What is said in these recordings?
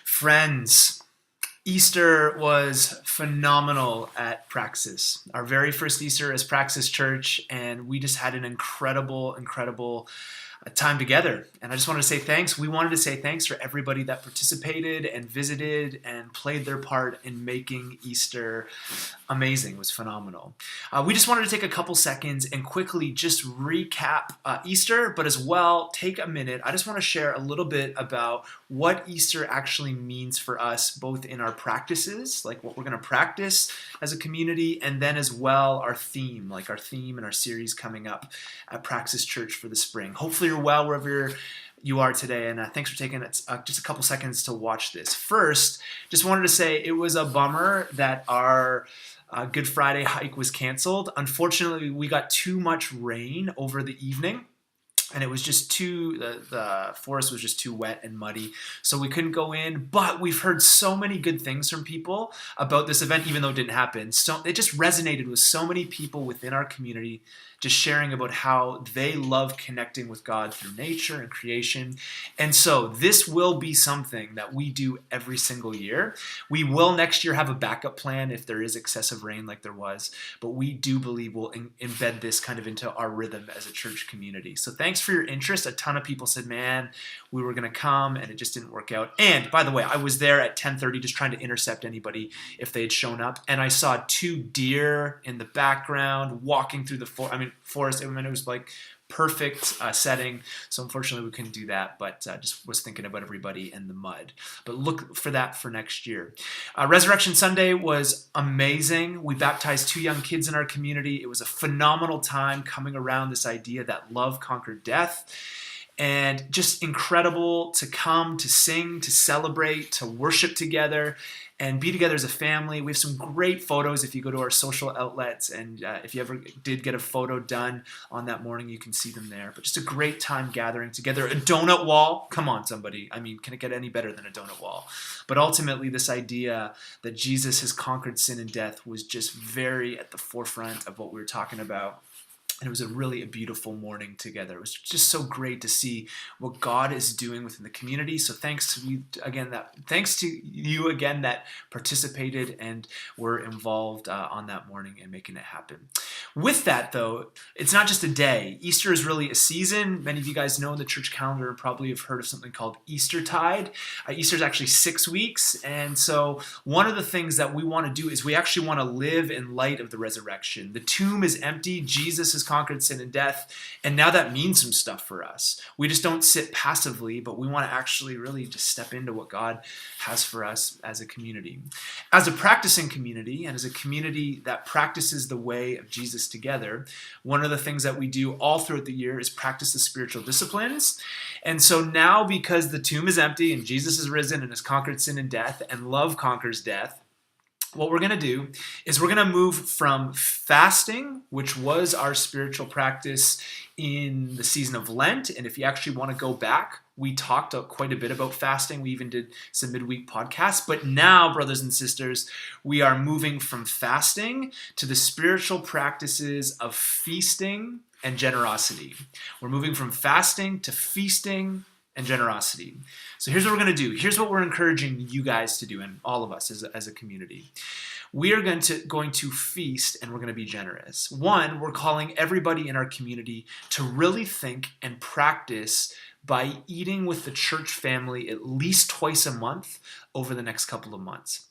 Friends, Easter was phenomenal at Praxis. Our very first Easter as Praxis Church, and we just had an incredible time together. And I just wanted to say thanks. We wanted to say thanks for everybody that participated and visited and played their part in making Easter amazing. It was phenomenal. We just wanted to take a couple seconds and quickly just recap Easter, but as well take a minute. I just want to share a little bit about what Easter actually means for us, both in our practices, like what we're going to practice as a community, and then as well our theme, like our theme and our series coming up at Praxis Church for the spring. Hopefully you're well wherever you are today, and thanks for taking just a couple seconds to watch this. First, just wanted to say it was a bummer that our Good Friday hike was canceled. Unfortunately, we got too much rain over the evening, and it was just the forest was just too wet and muddy, so we couldn't go in. But we've heard so many good things from people about this event, even though it didn't happen. So it just resonated with so many people within our community, just sharing about how they love connecting with God through nature and creation. And so this will be something that we do every single year. We will next year have a backup plan if there is excessive rain like there was, but we do believe we'll embed this kind of into our rhythm as a church community. So thanks for your interest. A ton of people said, man, we were going to come and it just didn't work out. And by the way, I was there at 10:30 just trying to intercept anybody if they had shown up, and I saw 2 deer in the background walking through the forest. I mean, it was like perfect setting. So unfortunately we couldn't do that, but just was thinking about everybody in the mud. But look for that for next year. Resurrection Sunday was amazing. We baptized 2 young kids in our community. It was a phenomenal time coming around this idea that love conquered death. And just incredible to come, to sing, to celebrate, to worship together, and be together as a family. We have some great photos if you go to our social outlets, and if you ever did get a photo done on that morning, you can see them there. But just a great time gathering together. A donut wall, come on somebody. I mean, can it get any better than a donut wall? But ultimately, this idea that Jesus has conquered sin and death was just very at the forefront of what we were talking about. And it was a beautiful morning together. It was just so great to see what God is doing within the community. So thanks to you again that participated and were involved on that morning and making it happen. With that, though, it's not just a day. Easter is really a season. Many of you guys know in the church calendar probably have heard of something called Eastertide. Easter is actually 6 weeks. And so one of the things that we want to do is we actually want to live in light of the resurrection. The tomb is empty. Jesus has conquered sin and death, and now that means some stuff for us. We just don't sit passively, but we want to actually really just step into what God has for us as a community. As a practicing community, and as a community that practices the way of Jesus together, one of the things that we do all throughout the year is practice the spiritual disciplines. And so now, because the tomb is empty and Jesus is risen and has conquered sin and death, and love conquers death, what we're going to do is we're going to move from fasting, which was our spiritual practice in the season of Lent. And if you actually want to go back, we talked quite a bit about fasting. We even did some midweek podcasts. But now, brothers and sisters, we are moving from fasting to the spiritual practices of feasting and generosity. We're moving from fasting to feasting and generosity. So here's what we're going to do. Here's what we're encouraging you guys to do, and all of us as a community. We are going to feast, and we're going to be generous. One, we're calling everybody in our community to really think and practice by eating with the church family at least twice a month over the next couple of months.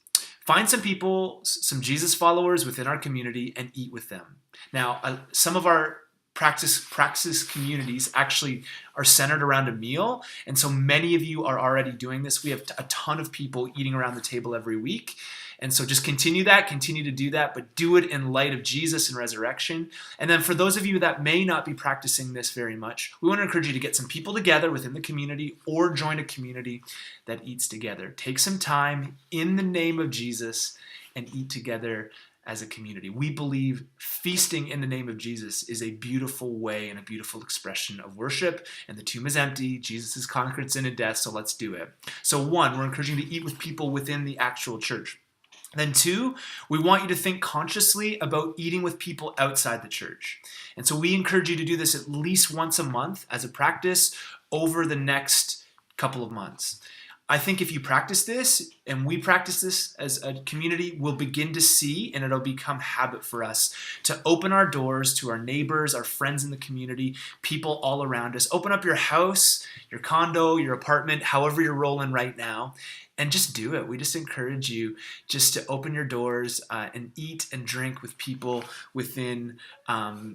Find some people, some Jesus followers within our community, and eat with them. Now, some of our Praxis communities actually are centered around a meal, and so many of you are already doing this. We have a ton of people eating around the table every week, and so just continue to do that, but do it in light of Jesus and resurrection. And then for those of you that may not be practicing this very much, we want to encourage you to get some people together within the community or join a community that eats together. Take some time in the name of Jesus and eat together as a community. We believe feasting in the name of Jesus is a beautiful way and a beautiful expression of worship, and the tomb is empty. Jesus has conquered sin and death, so let's do it. So 1, we're encouraging you to eat with people within the actual church. Then 2, we want you to think consciously about eating with people outside the church. And so we encourage you to do this at least once a month as a practice over the next couple of months. I think if you practice this and we practice this as a community, we'll begin to see, and it'll become habit for us to open our doors to our neighbors, our friends in the community, people all around us. Open up your house, your condo, your apartment, however you're rolling right now, and just do it. We just encourage you just to open your doors and eat and drink with people within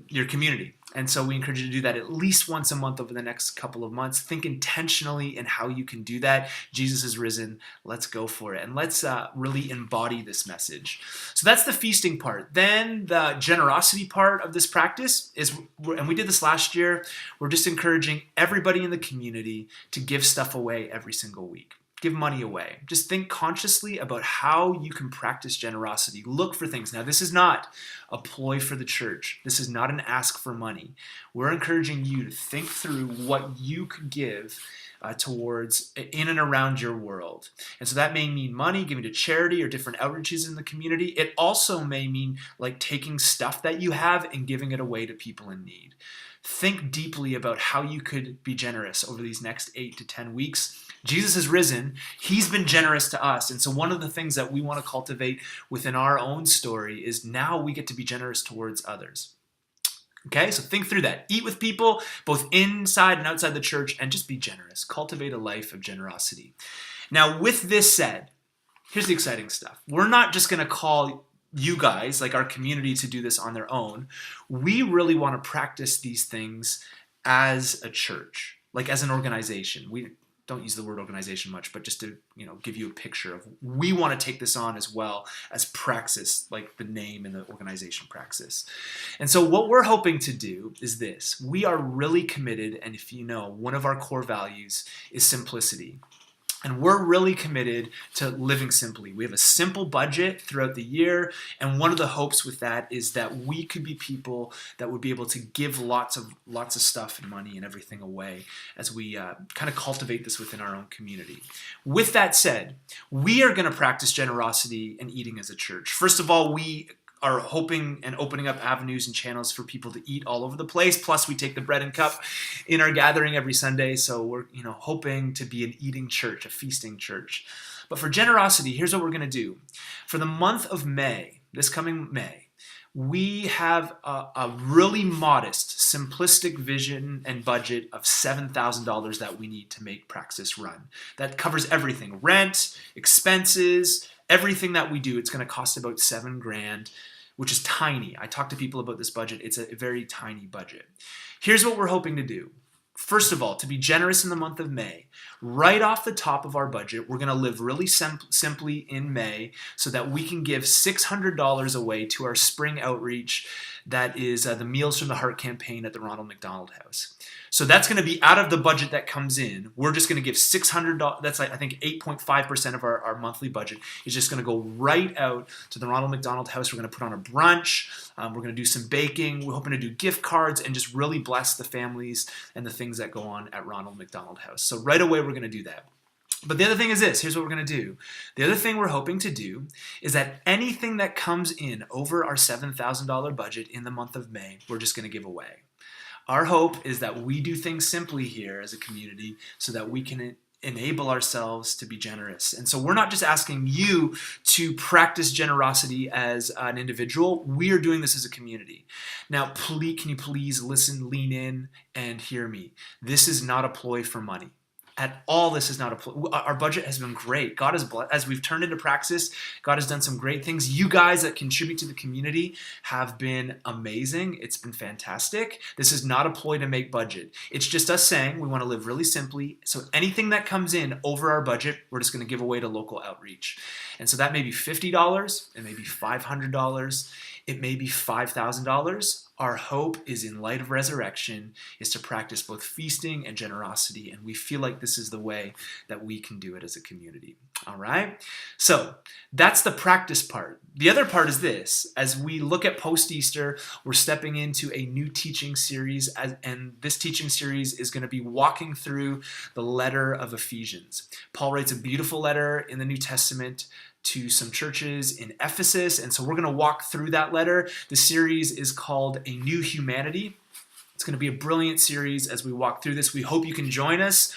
your community. And so we encourage you to do that at least once a month over the next couple of months. Think intentionally in how you can do that. Jesus is risen. Let's go for it. And let's really embody this message. So that's the feasting part. Then the generosity part of this practice is, and we did this last year, we're just encouraging everybody in the community to give stuff away every single week. Give money away. Just think consciously about how you can practice generosity. Look for things. Now, this is not a ploy for the church. This is not an ask for money. We're encouraging you to think through what you could give towards in and around your world. And so that may mean money, giving to charity or different outreaches in the community. It also may mean like taking stuff that you have and giving it away to people in need. Think deeply about how you could be generous over these next 8 to 10 weeks. Jesus is risen. He's been generous to us. And so one of the things that we want to cultivate within our own story is now we get to be generous towards others. Okay, so think through that. Eat with people, both inside and outside the church, and just be generous. Cultivate a life of generosity. Now, with this said, here's the exciting stuff. We're not just going to call you guys, like our community, to do this on their own. We really want to practice these things as a church, like as an organization. We don't use the word organization much, but just to give you a picture of, we want to take this on as well as Praxis, like the name and the organization Praxis. And so what we're hoping to do is this. We are really committed, and if you know, one of our core values is simplicity. And we're really committed to living simply. We have a simple budget throughout the year, and one of the hopes with that is that we could be people that would be able to give lots of stuff and money and everything away as we kind of cultivate this within our own community. With that said, we are going to practice generosity and eating as a church. First of all, we are hoping and opening up avenues and channels for people to eat all over the place. Plus, we take the bread and cup in our gathering every Sunday. So we're hoping to be an eating church, a feasting church. But for generosity, here's what we're going to do. For the month of May, this coming May, we have a really modest, simplistic vision and budget of $7,000 that we need to make Praxis run. That covers everything: rent, expenses, everything that we do. It's going to cost about $7,000, which is tiny. I talk to people about this budget. It's a very tiny budget. Here's what we're hoping to do. First of all, to be generous in the month of May, right off the top of our budget, we're going to live really simply in May so that we can give $600 away to our spring outreach that is the Meals from the Heart campaign at the Ronald McDonald House. So that's going to be out of the budget that comes in. We're just going to give $600. That's like, I think 8.5% of our monthly budget is just going to go right out to the Ronald McDonald House. We're going to put on a brunch. We're going to do some baking. We're hoping to do gift cards and just really bless the families and the things that go on at Ronald McDonald House. So right away, we're going to do that. But the other thing is this. Here's what we're going to do. The other thing we're hoping to do is that anything that comes in over our $7,000 budget in the month of May, we're just going to give away. Our hope is that we do things simply here as a community so that we can enable ourselves to be generous. And so we're not just asking you to practice generosity as an individual. We are doing this as a community. Now, can you please listen, lean in, and hear me? This is not a ploy for money. At all, this is not a ploy. Our budget has been great. God has blessed. As we've turned into Praxis, God has done some great things. You guys that contribute to the community have been amazing. It's been fantastic. This is not a ploy to make budget. It's just us saying we want to live really simply. So anything that comes in over our budget, we're just going to give away to local outreach. And so that may be $50. It may be $500. It may be $5,000. Our hope is, in light of resurrection, is to practice both feasting and generosity, and we feel like this is the way that we can do it as a community. All right? So that's the practice part. The other part is this. As we look at post-Easter, we're stepping into a new teaching series, and this teaching series is going to be walking through the letter of Ephesians. Paul writes a beautiful letter in the New Testament to some churches in Ephesus, and so we're going to walk through that letter. The series is called A New Humanity. It's going to be a brilliant series as we walk through this. We hope you can join us.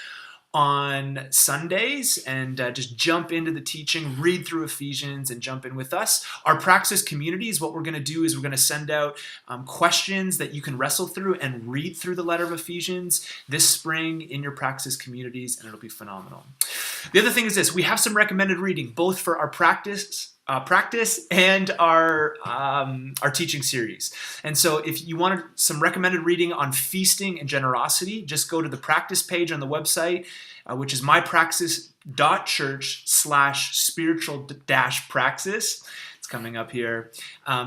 on Sundays and just jump into the teaching, read through Ephesians, and jump in with us. Our Praxis communities, what we're going to do is we're going to send out questions that you can wrestle through and read through the letter of Ephesians this spring in your Praxis communities, and it'll be phenomenal. The other thing is this: we have some recommended reading, both for our practice and our teaching series. And so if you wanted some recommended reading on feasting and generosity, just go to the practice page on the website, which is mypraxis.church/spiritual-praxis. It's coming up here.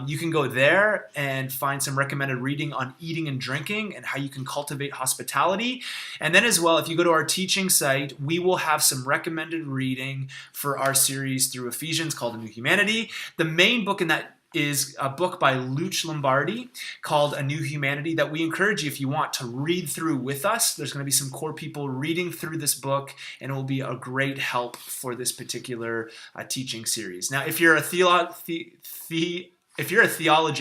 You can go there and find some recommended reading on eating and drinking and how you can cultivate hospitality. And then as well, if you go to our teaching site, we will have some recommended reading for our series through Ephesians called A New Humanity. The main book in that is a book by Luch Lombardi called A New Humanity that we encourage you, if you want, to read through with us. There's going to be some core people reading through this book, and it will be a great help for this particular teaching series. Now, if you're a theology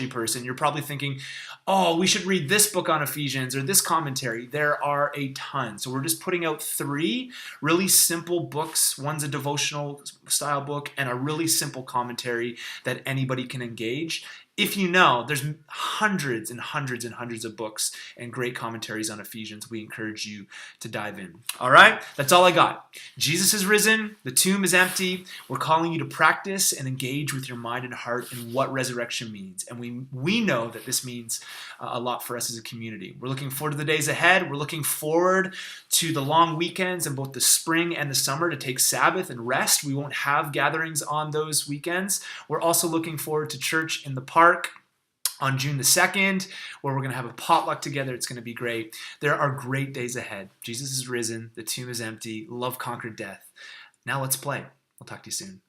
person, you're probably thinking, oh, we should read this book on Ephesians or this commentary. There are a ton. So we're just putting out 3 really simple books. One's a devotional style book and a really simple commentary that anybody can engage. If you know, there's hundreds and hundreds and hundreds of books and great commentaries on Ephesians. We encourage you to dive in. All right, that's all I got. Jesus is risen. The tomb is empty. We're calling you to practice and engage with your mind and heart in what resurrection means. And we know that this means a lot for us as a community. We're looking forward to the days ahead. We're looking forward to the long weekends in both the spring and the summer to take Sabbath and rest. We won't have gatherings on those weekends. We're also looking forward to church in the park on June the 2nd, where we're going to have a potluck together. It's going to be great. There are great days ahead. Jesus is risen. The tomb is empty. Love conquered death. Now let's play. I'll talk to you soon.